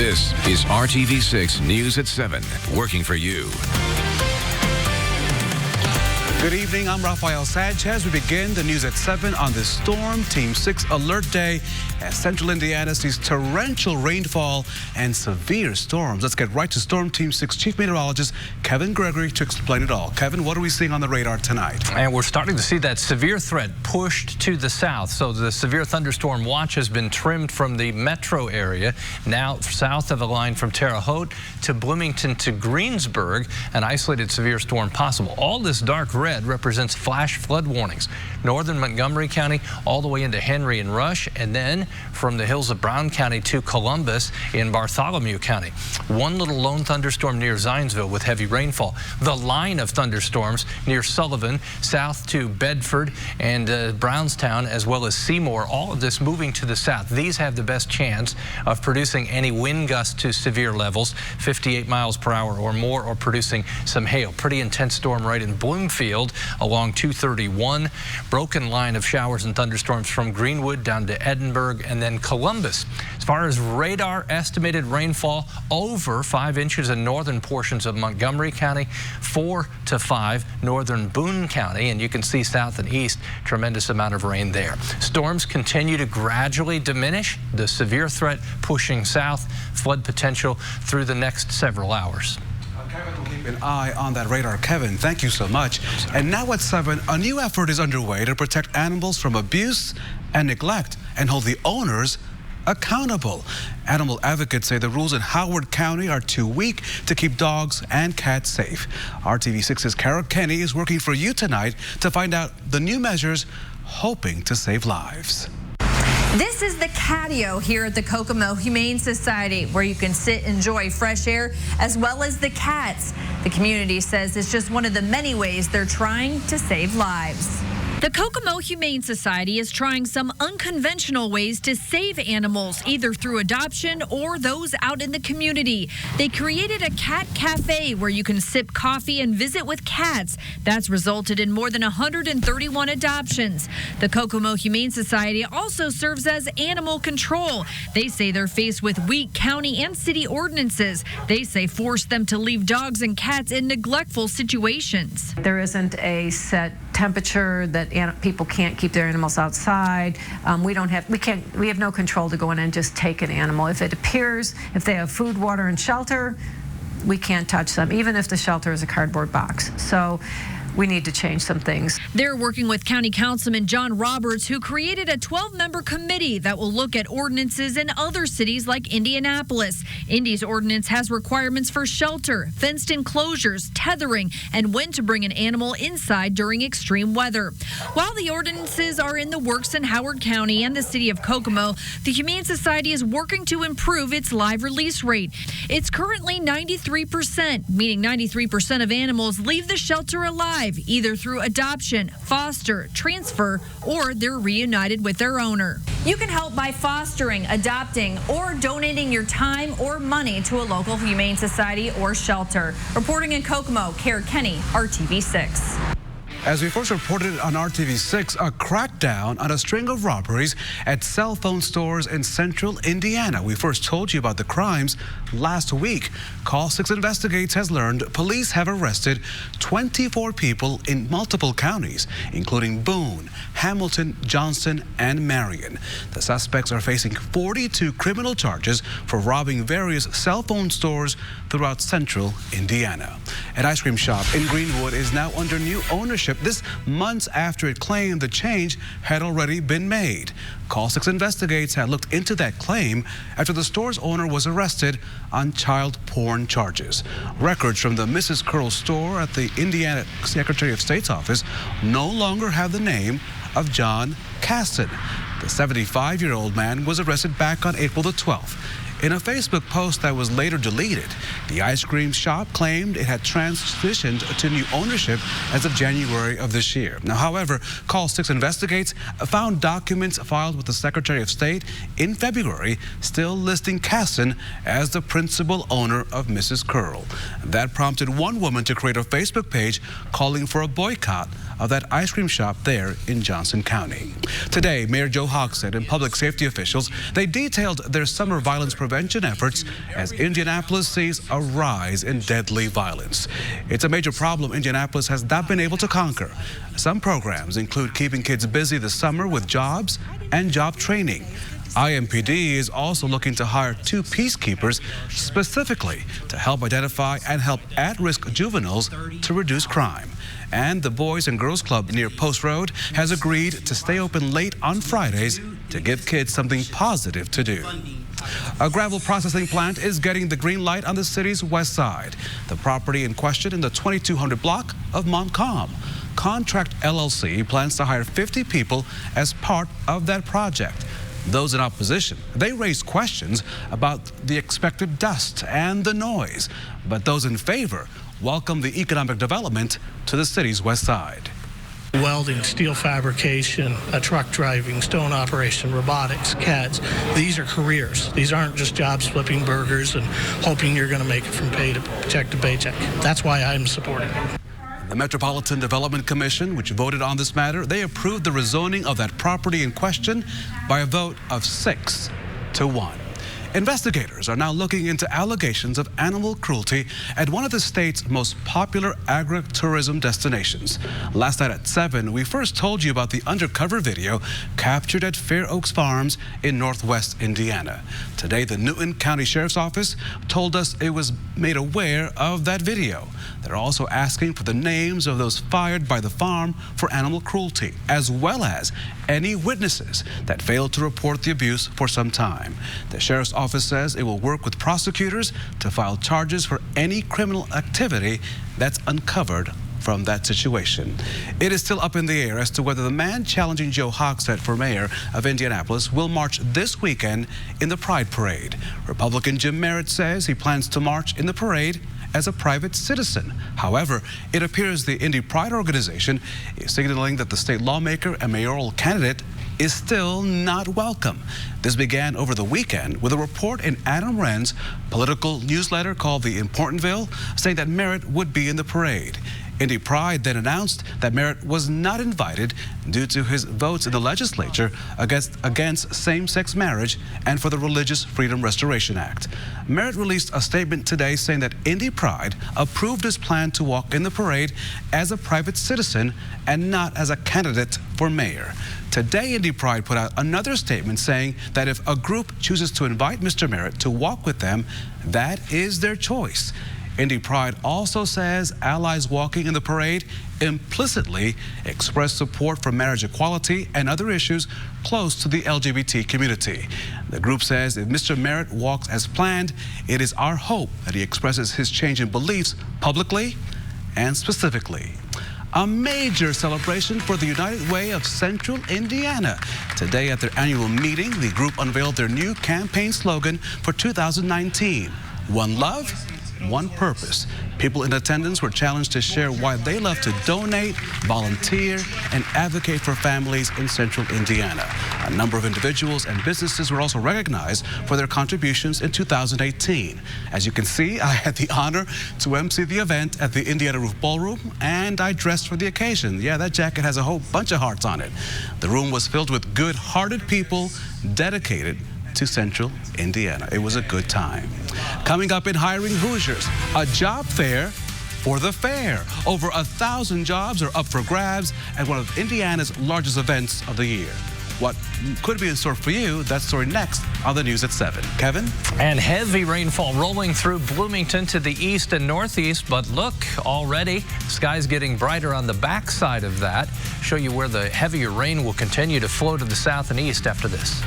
This is RTV6 News at 7, working for you. Good evening, I'm Rafael Sanchez. We begin the news at 7 on this Storm Team 6 alert day as central Indiana sees torrential rainfall and severe storms. Let's get right to Storm Team 6 Chief Meteorologist Kevin Gregory to explain it all. Kevin, what are we seeing on the radar tonight? And we're starting to see that severe threat pushed to the south. So the severe thunderstorm watch has been trimmed from the metro area, now south of the line from Terre Haute to Bloomington to Greensburg, an isolated severe storm possible. All this dark red represents flash flood warnings. Northern Montgomery County all the way into Henry and Rush, and then from the hills of Brown County to Columbus in Bartholomew County. One little lone thunderstorm near Zionsville with heavy rainfall. The line of thunderstorms near Sullivan, south to Bedford and Brownstown, as well as Seymour, all of this moving to the south. These have the best chance of producing any wind gusts to severe levels, 58 miles per hour or more, or producing some hail. Pretty intense storm right in Bloomfield along 231. Broken line of showers and thunderstorms from Greenwood down to Edinburgh and then Columbus. As far as radar estimated rainfall, over 5 inches in northern portions of Montgomery County, 4 to 5 northern Boone County, and you can see south and east, tremendous amount of rain there. Storms continue to gradually diminish, the severe threat pushing south, flood potential through the next several hours. Kevin will keep an eye on that radar. Kevin, thank you so much. And now at 7, a new effort is underway to protect animals from abuse and neglect and hold the owners accountable. Animal advocates say the rules in Howard County are too weak to keep dogs and cats safe. RTV6's Kara Kenny is working for you tonight to find out the new measures, hoping to save lives. This is the catio here at the Kokomo Humane Society, where you can sit, enjoy fresh air, as well as the cats. The community says it's just one of the many ways they're trying to save lives. The Kokomo Humane Society is trying some unconventional ways to save animals, either through adoption or those out in the community. They created a cat cafe where you can sip coffee and visit with cats. That's resulted in more than 131 adoptions. The Kokomo Humane Society also serves as animal control. They say they're faced with weak county and city ordinances. They say force them to leave dogs and cats in neglectful situations. There isn't a set temperature that people can't keep their animals outside. We have no control to go in and just take an animal. If it appears, if they have food, water, and shelter, we can't touch them, even if the shelter is a cardboard box. So we need to change some things. They're working with County Councilman John Roberts, who created a 12-member committee that will look at ordinances in other cities like Indianapolis. Indy's ordinance has requirements for shelter, fenced enclosures, tethering, and when to bring an animal inside during extreme weather. While the ordinances are in the works in Howard County and the city of Kokomo, the Humane Society is working to improve its live release rate. It's currently 93%, meaning 93% of animals leave the shelter alive, either through adoption, foster, transfer, or they're reunited with their owner. You can help by fostering, adopting, or donating your time or money to a local humane society or shelter. Reporting in Kokomo, Kara Kenny, RTV6. As we first reported on RTV6, a crackdown on a string of robberies at cell phone stores in central Indiana. We first told you about the crimes last week. Call 6 Investigates has learned police have arrested 24 people in multiple counties, including Boone, Hamilton, Johnson, and Marion. The suspects are facing 42 criminal charges for robbing various cell phone stores throughout central Indiana. An ice cream shop in Greenwood is now under new ownership. This months after it claimed the change had already been made. Call 6 Investigates had looked into that claim after the store's owner was arrested on child porn charges. Records from the Mrs. Curl store at the Indiana Secretary of State's office no longer have the name of John Caston. The 75-year-old man was arrested back on April the 12th. In a Facebook post that was later deleted, the ice cream shop claimed it had transitioned to new ownership as of January of this year. Now, however, Call 6 Investigates found documents filed with the Secretary of State in February still listing Caston as the principal owner of Mrs. Curl. That prompted one woman to create a Facebook page calling for a boycott of that ice cream shop there in Johnson County. Today, Mayor Joe Hogsett and public safety officials, they detailed their summer violence prevention prevention efforts as Indianapolis sees a rise in deadly violence. It's a major problem Indianapolis has not been able to conquer. Some programs include keeping kids busy this summer with jobs and job training. IMPD is also looking to hire 2 peacekeepers specifically to help identify and help at-risk juveniles to reduce crime. And the Boys and Girls Club near Post Road has agreed to stay open late on Fridays to give kids something positive to do. A gravel processing plant is getting the green light on the city's west side. The property in question in the 2200 block of Montcalm. Contract LLC plans to hire 50 people as part of that project. Those in opposition, they raised questions about the expected dust and the noise. But those in favor welcome the economic development to the city's west side. Welding, steel fabrication, truck driving, stone operation, robotics, CADs. These are careers. These aren't just jobs flipping burgers and hoping you're going to make it from paycheck to paycheck. That's why I'm supporting it. The Metropolitan Development Commission, which voted on this matter, they approved the rezoning of that property in question by a vote of 6-1. Investigators are now looking into allegations of animal cruelty at one of the state's most popular agritourism destinations. Last night at 7, we first told you about the undercover video captured at Fair Oaks Farms in northwest Indiana. Today, the Newton County Sheriff's Office told us it was made aware of that video. They're also asking for the names of those fired by the farm for animal cruelty, as well as any witnesses that failed to report the abuse for some time. The Sheriff's Office says it will work with prosecutors to file charges for any criminal activity that's uncovered from that situation. It is still up in the air as to whether the man challenging Joe Hogsett for mayor of Indianapolis will march this weekend in the Pride Parade. Republican Jim Merritt says he plans to march in the parade as a private citizen. However, it appears the Indy Pride organization is signaling that the state lawmaker and mayoral candidate is still not welcome. This began over the weekend with a report in Adam Wren's political newsletter called The Importantville, saying that Merritt would be in the parade. Indy Pride then announced that Merritt was not invited due to his votes in the legislature against same-sex marriage and for the Religious Freedom Restoration Act. Merritt released a statement today saying that Indy Pride approved his plan to walk in the parade as a private citizen and not as a candidate for mayor. Today, Indy Pride put out another statement saying that if a group chooses to invite Mr. Merritt to walk with them, that is their choice. Indy Pride also says allies walking in the parade implicitly express support for marriage equality and other issues close to the LGBT community. The group says if Mr. Merritt walks as planned, it is our hope that he expresses his change in beliefs publicly and specifically. A major celebration for the United Way of Central Indiana. Today at their annual meeting, the group unveiled their new campaign slogan for 2019, One Love, One Purpose. People in attendance were challenged to share why they love to donate, volunteer, and advocate for families in Central Indiana. A number of individuals and businesses were also recognized for their contributions in 2018. As you can see, I had the honor to MC the event at the Indiana Roof Ballroom, and I dressed for the occasion. Yeah, that jacket has a whole bunch of hearts on it. The room was filled with good-hearted people dedicated to Central Indiana. It was a good time. Coming up in Hiring Hoosiers, a job fair for the fair. Over 1,000 jobs are up for grabs at one of Indiana's largest events of the year. What could be in store for you? That story next on the news at 7. Kevin? And heavy rainfall rolling through Bloomington to the east and northeast, but look, already skies getting brighter on the backside of that. Show you where the heavier rain will continue to flow to the south and east after this.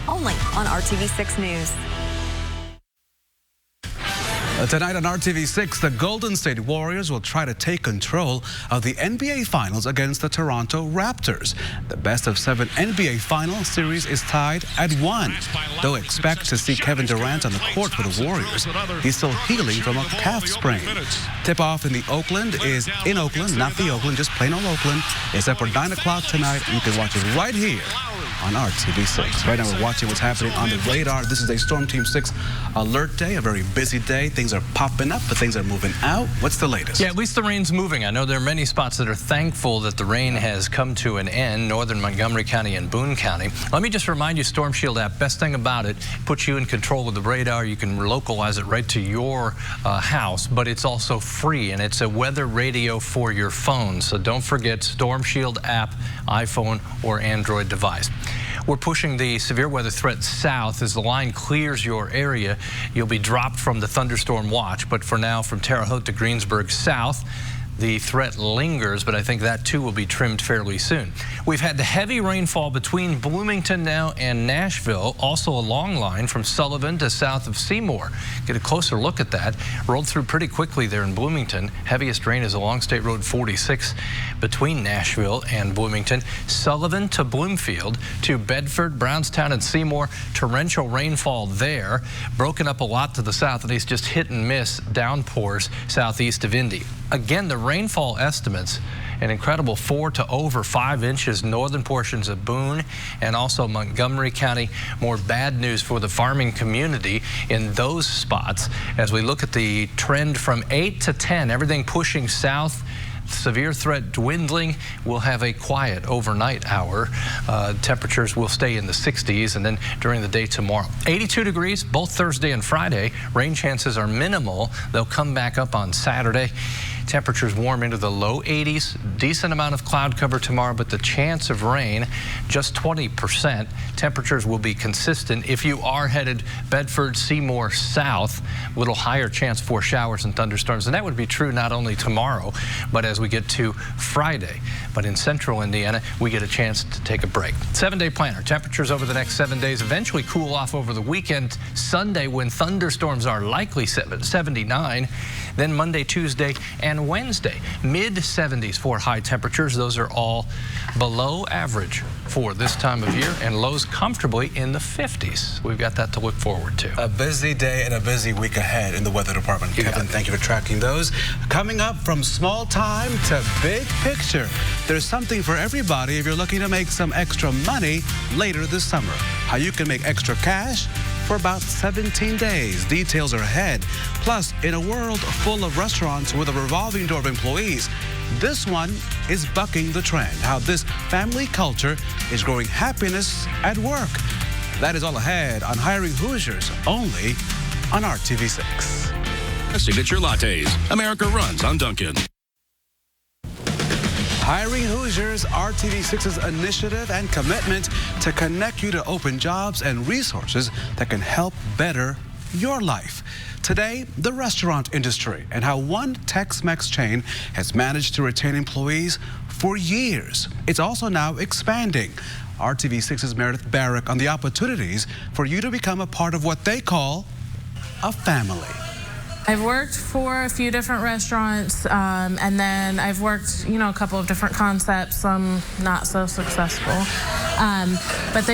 Only on RTV6 News. Tonight on RTV6, the Golden State Warriors will try to take control of the NBA Finals against the Toronto Raptors. The best-of-7 NBA Finals series is tied at 1. Though expect to see Kevin Durant on the court for the Warriors, he's still healing from a calf sprain. Tip-off in Oakland, not the Oakland, just plain old Oakland. It's up for 9 o'clock tonight. You can watch it right here on RTV6. Right now we're watching what's happening on the radar. This is a Storm Team 6 alert day, a very busy day. Things are popping up, but things are moving out. What's the latest? Yeah, at least the rain's moving. I know there are many spots that are thankful that the rain has come to an end, northern Montgomery County and Boone County. Let me just remind you, Storm Shield app, best thing about it, puts you in control of the radar. You can localize it right to your house, but it's also free, and it's a weather radio for your phone. So don't forget Storm Shield app, iPhone or Android device. We're pushing the severe weather threat south. As the line clears your area, you'll be dropped from the thunderstorm watch. But for now, from Terre Haute to Greensburg south, the threat lingers, but I think that too will be trimmed fairly soon. We've had the heavy rainfall between Bloomington now and Nashville, also a long line from Sullivan to south of Seymour. Get a closer look at that. Rolled through pretty quickly there in Bloomington. Heaviest rain is along State Road 46 between Nashville and Bloomington. Sullivan to Bloomfield to Bedford, Brownstown, and Seymour. Torrential rainfall there. Broken up a lot to the south, at least just hit and miss downpours southeast of Indy. Again, the rainfall estimates, an incredible 4 to over 5 inches, northern portions of Boone and also Montgomery County. More bad news for the farming community in those spots. As we look at the trend from 8 to 10, everything pushing south. Severe threat dwindling. We'll have a quiet overnight hour. Temperatures will stay in the 60s, and then during the day tomorrow. 82 degrees both Thursday and Friday. Rain chances are minimal. They'll come back up on Saturday. Temperatures warm into the low 80s. Decent amount of cloud cover tomorrow, but the chance of rain just 20%. Temperatures will be consistent. If you are headed Bedford, Seymour south, a little higher chance for showers and thunderstorms. And that would be true not only tomorrow, but as we get to Friday. But in central Indiana, we get a chance to take a break. 7-day planner. Temperatures over the next 7 days eventually cool off over the weekend. Sunday, when thunderstorms are likely 79. Then Monday, Tuesday, and Wednesday, mid-70s for high temperatures. Those are all below average for this time of year, and lows comfortably in the 50s. We've got that to look forward to. A busy day and a busy week ahead in the weather department. Kevin, thank you for tracking those. Coming up, from small time to big picture, there's something for everybody if you're looking to make some extra money later this summer. How you can make extra cash for about 17 days. Details are ahead. Plus, in a world full of restaurants with a revolving door of employees, this one is bucking the trend. How this family culture is growing happiness at work. That is all ahead on Hiring Hoosiers, only on RTV6. Signature lattes. America runs on Dunkin'. Hiring Hoosiers, RTV6's initiative and commitment to connect you to open jobs and resources that can help better your life. Today, the restaurant industry and how one Tex-Mex chain has managed to retain employees for years. It's also now expanding. RTV6's Meredith Barrick on the opportunities for you to become a part of what they call a family. I've worked for a few different restaurants, and then I've worked, a couple of different concepts, some not so successful. But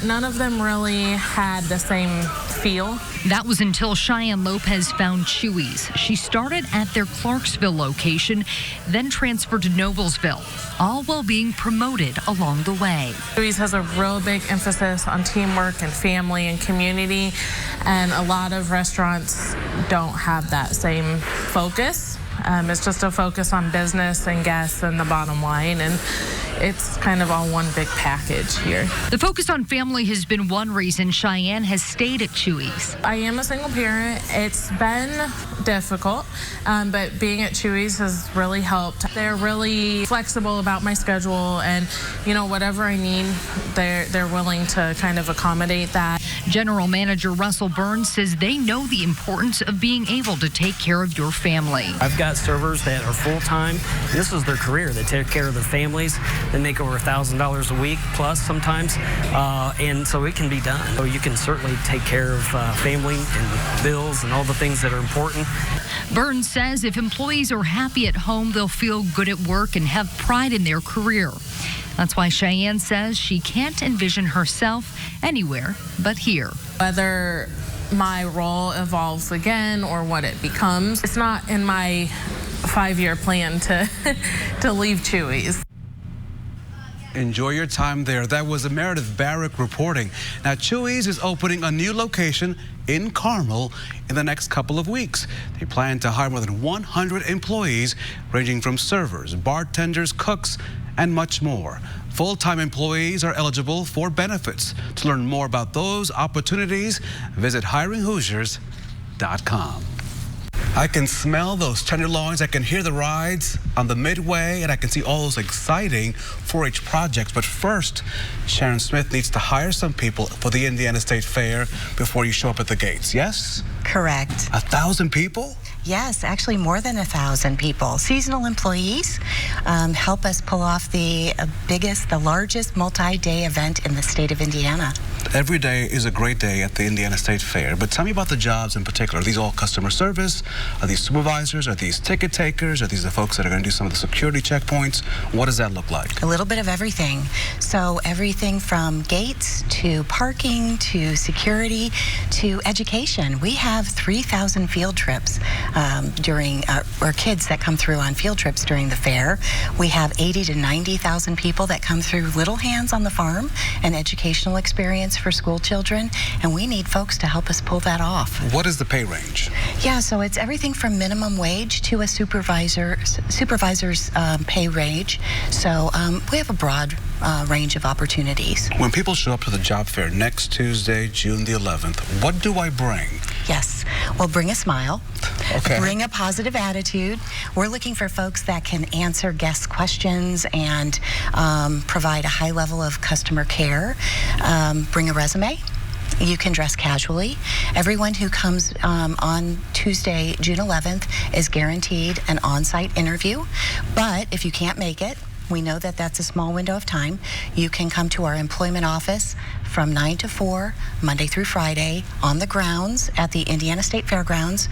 none of them really had the same feel. That was until Cheyenne Lopez found Chuy's. She started at their Clarksville location, then transferred to Noblesville, all while being promoted along the way. Chuy's has a real big emphasis on teamwork and family and community, and a lot of restaurants don't have that same focus. It's just a focus on business and guests and the bottom line, and it's kind of all one big package here. The focus on family has been one reason Cheyenne has stayed at Chuy's. I am a single parent. It's been difficult, but being at Chuy's has really helped. They're really flexible about my schedule, and whatever I need, they're willing to kind of accommodate that. General Manager Russell Burns says they know the importance of being able to take care of your family. I've got servers that are full-time. This is their career. They take care of their families. They make over $1,000 a week plus sometimes, and so it can be done. So you can certainly take care of family and bills and all the things that are important. Burns says if employees are happy at home, they'll feel good at work and have pride in their career. That's why Cheyenne says she can't envision herself anywhere but here. Whether my role evolves again or what it becomes, it's not in my 5-year plan to leave Chuy's. Enjoy your time there. That was Meredith Barrick reporting. Now, Chuy's is opening a new location in Carmel in the next couple of weeks. They plan to hire more than 100 employees, ranging from servers, bartenders, cooks, and much more. Full-time employees are eligible for benefits. To learn more about those opportunities, visit hiringhoosiers.com. I can smell those tenderloins. I can hear the rides on the Midway, and I can see all those exciting 4-H projects. But first, Sharon Smith needs to hire some people for the Indiana State Fair before you show up at the gates, yes? Correct. 1,000 people? Yes, actually more than 1,000 people. Seasonal employees help us pull off the largest multi-day event in the state of Indiana. Every day is a great day at the Indiana State Fair, but tell me about the jobs in particular. Are these all customer service? Are these supervisors? Are these ticket takers? Are these the folks that are going to do some of the security checkpoints? What does that look like? A little bit of everything. So everything from gates to parking to security to education. We have 3,000 field trips or kids that come through on field trips during the fair. We have 80 to 90,000 people that come through Little Hands on the farm, an educational experience for school children, and we need folks to help us pull that off. What is the pay range? Yeah, so it's everything from minimum wage to a supervisor's pay range. So we have a broad range of opportunities. When people show up to the job fair next Tuesday, June the 11th, what do I bring? Yes, well, bring a smile. Okay. Bring a positive attitude. We're looking for folks that can answer guest questions and provide a high level of customer care. Bring a resume. You can dress casually. Everyone who comes on Tuesday, June 11th, is guaranteed an on-site interview. But if you can't make it, we know that that's a small window of time. You can come to our employment office from 9 to 4, Monday through Friday, on the grounds at the Indiana State Fairgrounds.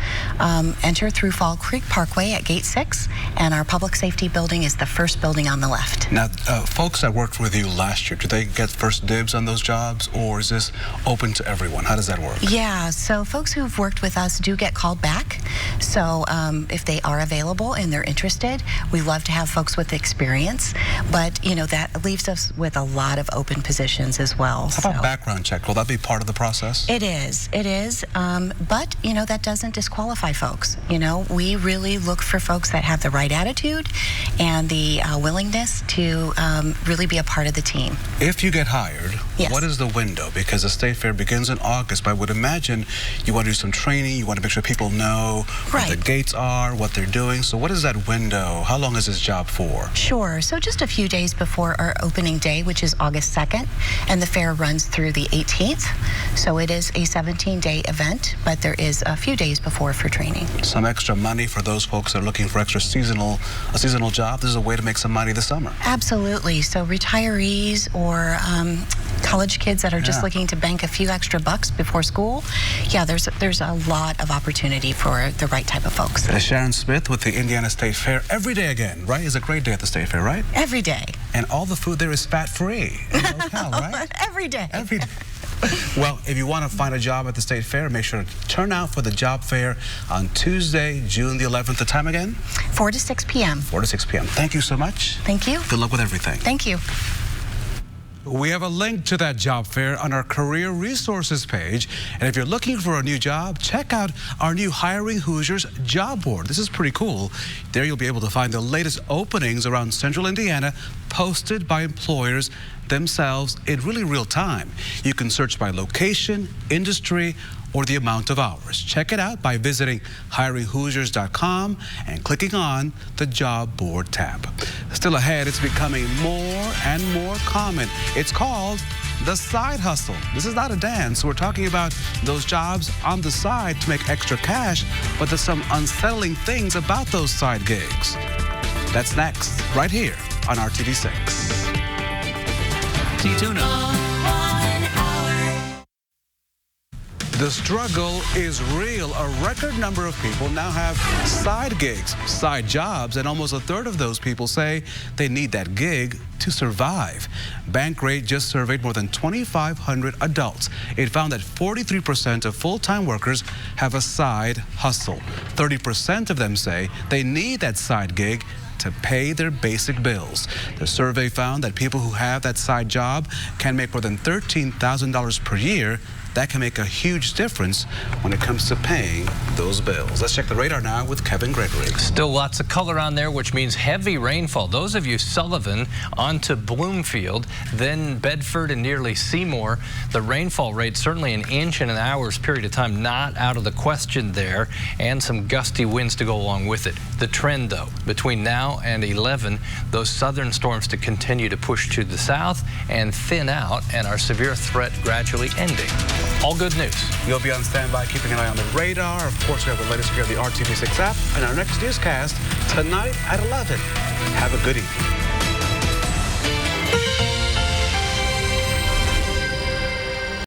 Enter through Fall Creek Parkway at Gate 6, and our public safety building is the first building on the left. Now, folks that worked with you last year, do they get first dibs on those jobs, or is this open to everyone? How does that work? Yeah, so folks who've worked with us do get called back. So if they are available and they're interested, we love to have folks with experience, but you know, that leaves us with a lot of open positions as well. How about background check? Will that be part of the process? It is, but you know, that doesn't disqualify folks. You know, we really look for folks that have the right attitude and the willingness to really be a part of the team. If you get hired, yes. What is the window? Because the State Fair begins in August, but I would imagine you want to do some training, you want to make sure people know right. What the gates are, what they're doing. So what is that window? How long is this job for? Sure, so just a few days before our opening day, which is August 2nd, and the fair runs through the 18th. So it is a 17-day event, but there is a few days before for training. Some extra money for those folks that are looking for a seasonal job. This is a way to make some money this summer. Absolutely. So retirees or college kids that are just looking to bank a few extra bucks before school, yeah, there's a lot of opportunity for the right type of folks. Sharon Smith with the Indiana State Fair. Every day again, right? It's a great day at the State Fair, right? Every day. And all the food there is fat-free in the locale, right? Every day. Every day. Well, if you want to find a job at the State Fair, make sure to turn out for the job fair on Tuesday, June the 11th. The time again? 4 to 6 p.m. 4 to 6 p.m. Thank you so much. Thank you. Good luck with everything. Thank you. We have a link to that job fair on our career resources page. And if you're looking for a new job, check out our new Hiring Hoosiers job board. This is pretty cool. There you'll be able to find the latest openings around Central Indiana posted by employers themselves in really real time. You can search by location, industry, or the amount of hours. Check it out by visiting hiringhoosiers.com and clicking on the job board tab. Still ahead, it's becoming more and more common. It's called the side hustle. This is not a dance. We're talking about those jobs on the side to make extra cash, but there's some unsettling things about those side gigs. That's next, right here on RTV6. T-Tuna. The struggle is real. A record number of people now have side gigs, side jobs, and almost a third of those people say they need that gig to survive. Bankrate just surveyed more than 2,500 adults. It found that 43% of full-time workers have a side hustle. 30% of them say they need that side gig to pay their basic bills. The survey found that people who have that side job can make more than $13,000 per year. That can make a huge difference when it comes to paying those bills. Let's check the radar now with Kevin Gregory. Still lots of color on there, which means heavy rainfall. Those of you Sullivan onto Bloomfield, then Bedford and nearly Seymour, the rainfall rate certainly an inch in an hour's period of time, not out of the question there, and some gusty winds to go along with it. The trend, though, between now and 11, those southern storms to continue to push to the south and thin out, and our severe threat gradually ending. All good news. You'll be on standby, keeping an eye on the radar. Of course, we have the latest here on the RTV6 app and our next newscast tonight at 11. Have a good evening.